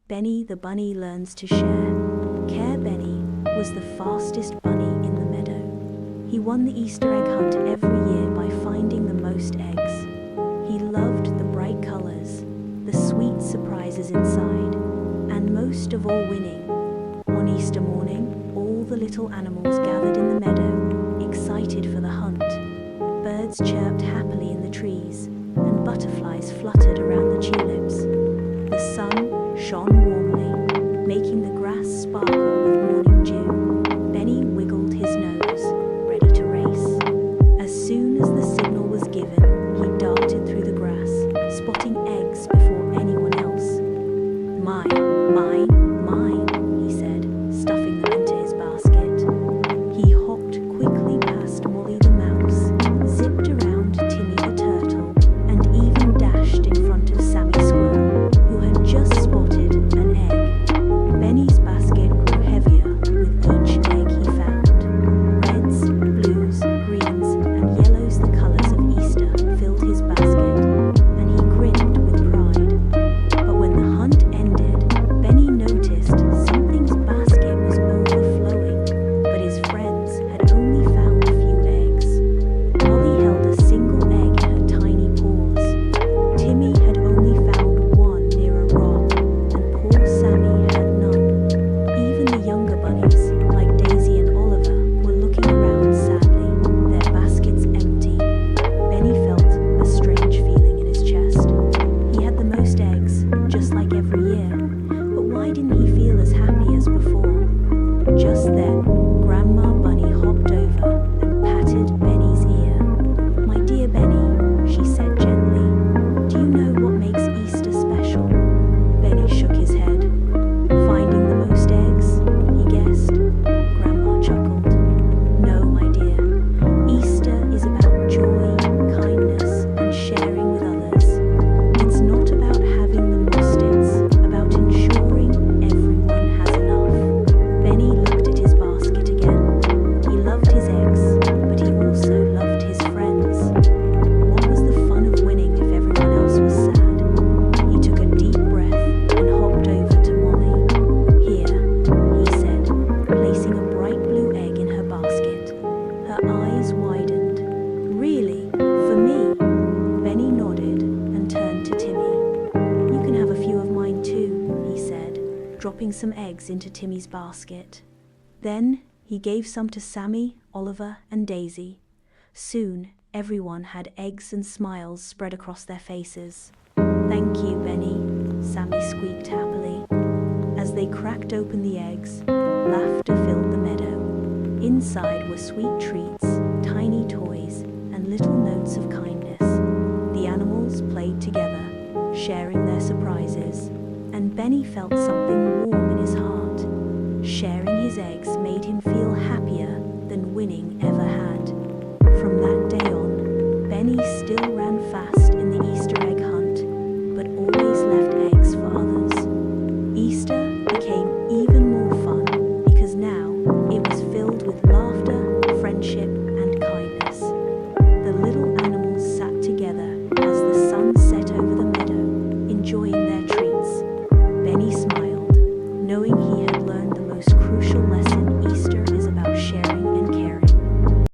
Benny the bunny learns to share. Care Benny was the fastest bunny in the meadow. He won the Easter egg hunt every year by finding the most eggs. He loved the bright colors, the sweet surprises inside, and most of all winning. On Easter morning, all the little animals gathered in the meadow, excited for the hunt. Birds chirped happily in the trees, and butterflies fluttered around the tulips. The sun shone warmly, making the grass sparkle with morning dew. Benny wiggled his nose, ready to race. As soon as the signal was given, he darted through the grass, spotting eggs before anyone else. Mine, mine, mine, he said, stuffing them into his basket. He hopped quickly past Molly the mouse, zipped around Timmy the turtle, and even dashed in front of Sammy Squirrel, who had just spotted an egg. Benny's basket grew heavier with each egg he found. Reds, blues, greens, and yellows, the colors of Easter, filled his basket, and he grinned with pride. But when the hunt ended, Benny noticed something's basket was overflowing, but his friends had only found a few eggs. Molly held a single egg in her tiny paws. Timmy had only found one near a rock, and poor Sammy had none. Even the younger bunnies, like Daisy and Oliver, were looking around sadly, their baskets empty. Benny felt a strange feeling in his chest. He had the most eggs, just like every year, but why didn't he feel as happy as before? Just then, Grandma Bunny hopped over and patted Benny's ear. "My dear Benny," she said gently, "do you know what makes Easter special?" Benny shook his head. "Finding the most eggs?" he guessed. Grandma chuckled. "No, my dear. Easter is about joy, kindness, and sharing with others. It's not about having the most, it's about ensuring everyone has enough." Benny looked at his basket again. He loved his eggs, but he also loved his friends. What was the fun of winning if everyone else was sad? He took a deep breath and hopped over to Molly. "Here," he said, placing a bright blue egg in her basket. Her eyes widened. "Really? For me?" Benny nodded and turned to Timmy. "You can have a few of mine too," he said, dropping some eggs into Timmy's basket. Then he gave some to Sammy, Oliver, and Daisy. Soon, everyone had eggs and smiles spread across their faces. "Thank you, Benny," Sammy squeaked happily. As they cracked open the eggs, laughter filled the meadow. Inside were sweet treats, tiny toys, and little notes of kindness. The animals played together, sharing their surprises, and Benny felt something warm in his heart. Sharing his eggs made him feel happier than winning ever had. From that day on, Benny still ran fast in the Easter egg hunt, but always left eggs for others. Easter